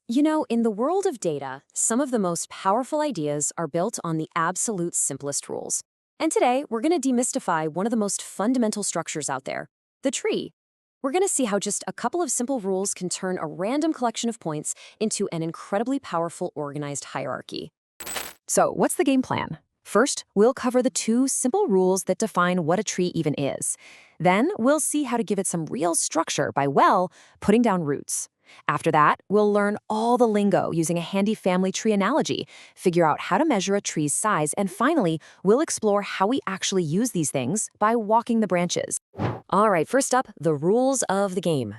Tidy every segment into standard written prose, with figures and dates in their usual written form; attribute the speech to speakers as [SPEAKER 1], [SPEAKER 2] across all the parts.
[SPEAKER 1] You know, in the world of data, some of the most powerful ideas are built on the absolute simplest rules. And today, we're going to demystify one of the most fundamental structures out there, the tree. We're going to see how just a couple of simple rules can turn a random collection of points into an incredibly powerful organized hierarchy. So, what's the game plan? First, we'll cover the two simple rules that define what a tree even is. Then, we'll see how to give it some real structure by, well, putting down roots. After that, we'll learn all the lingo using a handy family tree analogy, figure out how to measure a tree's size, and finally, we'll explore how we actually use these things by walking the branches. All right, first up, the rules of the game.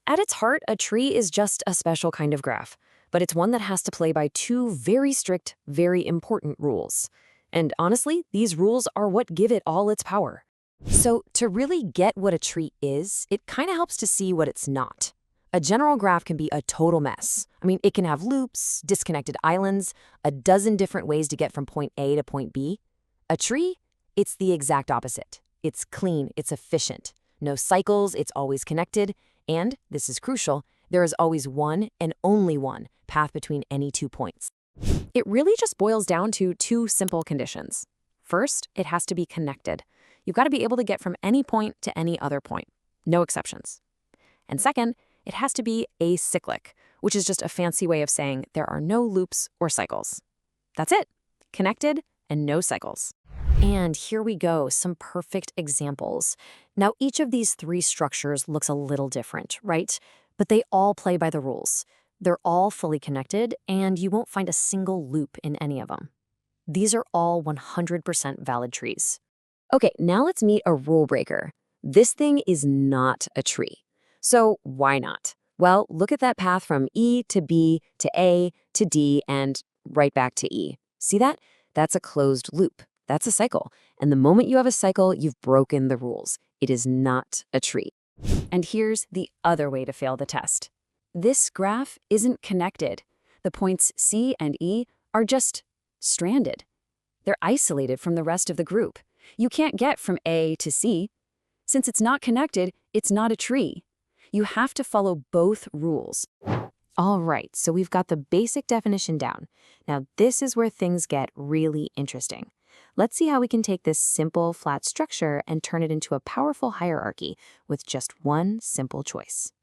[SPEAKER 1] At its heart, a tree is just a special kind of graph, but it's one that has to play by two very strict, very important rules. And honestly, these rules are what give it all its power. So to really get what a tree is, it kind of helps to see what it's not. A general graph can be a total mess. I mean, it can have loops, disconnected islands, a dozen different ways to get from point A to point B. A tree? It's the exact opposite. It's clean, it's efficient. No cycles, it's always connected, and, this is crucial, there is always one and only one path between any 2 points. It really just boils down to two simple conditions. First, it has to be connected. You've got to be able to get from any point to any other point. No exceptions. And second, it has to be acyclic, which is just a fancy way of saying there are no loops or cycles. That's it. Connected and no cycles. And here we go, some perfect examples. Now, each of these three structures looks a little different, right? But they all play by the rules. They're all fully connected, and you won't find a single loop in any of them. These are all 100% valid trees. Okay, now let's meet a rule breaker. This thing is not a tree. So why not? Well, look at that path from E to B to A to D and right back to E. See that? That's a closed loop. That's a cycle. And the moment you have a cycle, you've broken the rules. It is not a tree. And here's the other way to fail the test. This graph isn't connected. The points C and E are just stranded. They're isolated from the rest of the group. You can't get from A to C. Since it's not connected, it's not a tree. You have to follow both rules. All right, so we've got the basic definition down. Now this is where things get really interesting. Let's see how we can take this simple, flat structure and turn it into a powerful hierarchy with just one simple choice.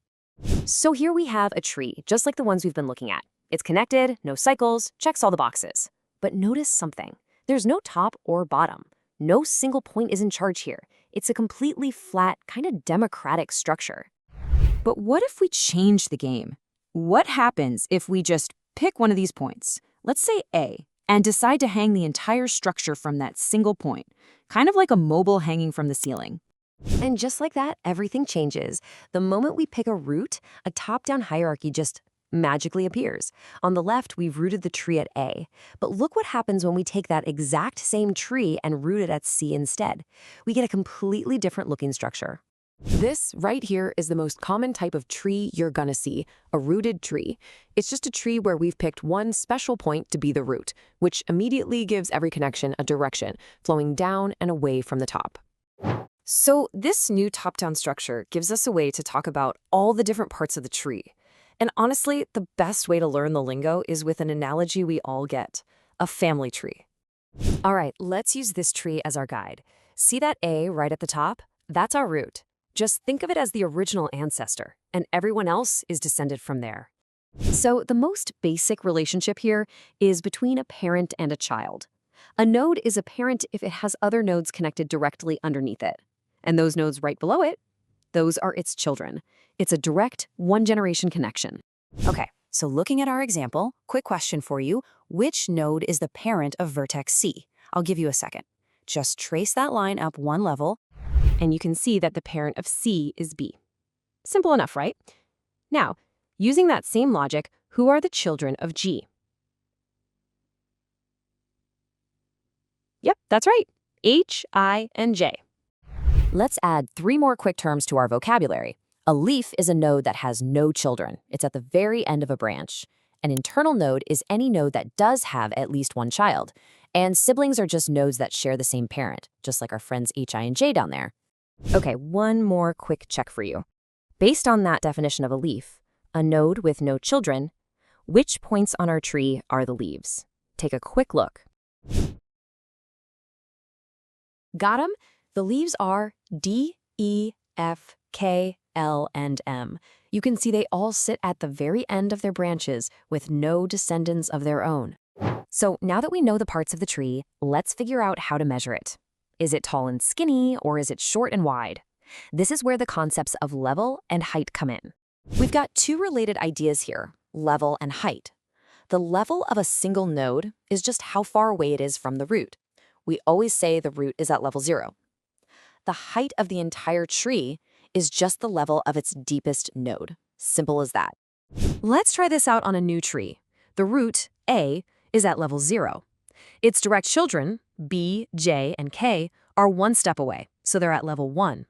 [SPEAKER 1] So here we have a tree, just like the ones we've been looking at. It's connected, no cycles, checks all the boxes. But notice something. There's no top or bottom. No single point is in charge here. It's a completely flat, kind of democratic structure. But what if we change the game? What happens if we just pick one of these points, let's say A, and decide to hang the entire structure from that single point, kind of like a mobile hanging from the ceiling? And just like that, everything changes. The moment we pick a root, a top-down hierarchy just magically appears. On the left, we've rooted the tree at A. But look what happens when we take that exact same tree and root it at C instead. We get a completely different looking structure. This right here is the most common type of tree you're gonna see, a rooted tree. It's just a tree where we've picked one special point to be the root, which immediately gives every connection a direction, flowing down and away from the top. So this new top-down structure gives us a way to talk about all the different parts of the tree. And honestly, the best way to learn the lingo is with an analogy we all get, a family tree. All right, let's use this tree as our guide. See that A right at the top? That's our root. Just think of it as the original ancestor, and everyone else is descended from there. So the most basic relationship here is between a parent and a child. A node is a parent if it has other nodes connected directly underneath it. And those nodes right below it, those are its children. It's a direct, one-generation connection. Okay, so looking at our example, quick question for you. Which node is the parent of vertex C? I'll give you a second. Just trace that line up one level, and you can see that the parent of C is B. Simple enough, right? Now, using that same logic, who are the children of G? Yep, that's right. H, I, and J. Let's add 3 more quick terms to our vocabulary. A leaf is a node that has no children. It's at the very end of a branch. An internal node is any node that does have at least one child. And siblings are just nodes that share the same parent, just like our friends H, I, and J down there. Okay, one more quick check for you. Based on that definition of a leaf, a node with no children, Which points on our tree are the leaves? Take a quick look. Got 'em? The leaves are D, E, F, K, L, and M. You can see they all sit at the very end of their branches with no descendants of their own. So now that we know the parts of the tree, let's figure out how to measure it. Is it tall and skinny, or is it short and wide? This is where the concepts of level and height come in. We've got two related ideas here, level and height. The level of a single node is just how far away it is from the root. We always say the root is at level 0. The height of the entire tree is just the level of its deepest node. Simple as that. Let's try this out on a new tree. The root, A, is at level 0. Its direct children, B, J, and K, are one step away, so they're at level 1.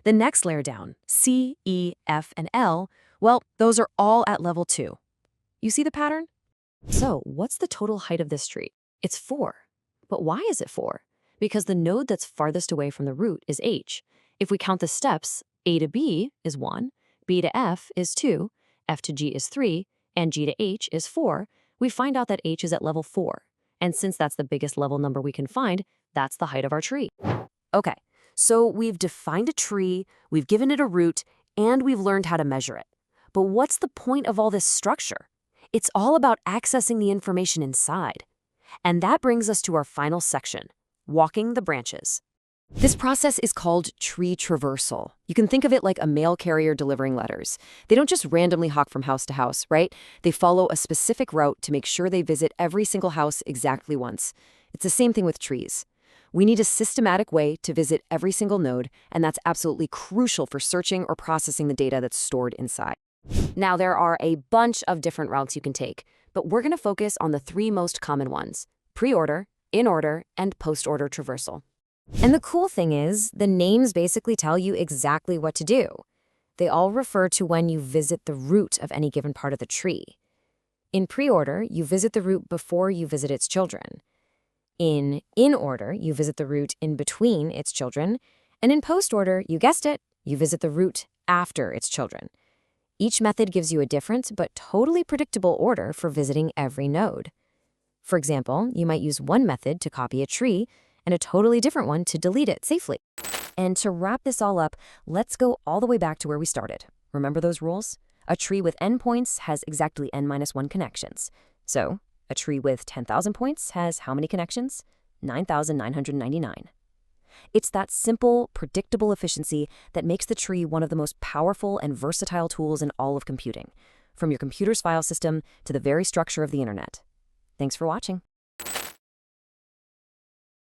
[SPEAKER 1] The next layer down, C, E, F, and L, well, those are all at level 2. You see the pattern? So, what's the total height of this tree? It's 4. But why is it 4? Because the node that's farthest away from the root is H. If we count the steps, A to B is 1, B to F is 2, F to G is 3, and G to H is 4, we find out that H is at level 4. And since that's the biggest level number we can find, that's the height of our tree. Okay, so we've defined a tree, we've given it a root, and we've learned how to measure it. But what's the point of all this structure? It's all about accessing the information inside. And that brings us to our final section, walking the branches. This process is called tree traversal. You can think of it like a mail carrier delivering letters. They don't just randomly hawk from house to house, right? They follow a specific route to make sure they visit every single house exactly once. It's the same thing with trees. We need a systematic way to visit every single node, and that's absolutely crucial for searching or processing the data that's stored inside. Now, there are a bunch of different routes you can take, but we're going to focus on the 3 most common ones: pre-order, in-order, and post-order traversal. And the cool thing is, the names basically tell you exactly what to do. They all refer to when you visit the root of any given part of the tree. In pre-order, you visit the root before you visit its children. In order, you visit the root in between its children. And in post-order, you guessed it, you visit the root after its children. Each method gives you a different but totally predictable order for visiting every node. For example, you might use one method to copy a tree and a totally different one to delete it safely. And to wrap this all up, let's go all the way back to where we started. Remember those rules? A tree with n points has exactly n-1 connections. So, a tree with 10,000 points has how many connections? 9,999. It's that simple, predictable efficiency that makes the tree one of the most powerful and versatile tools in all of computing, from your computer's file system to the very structure of the internet. Thanks for watching.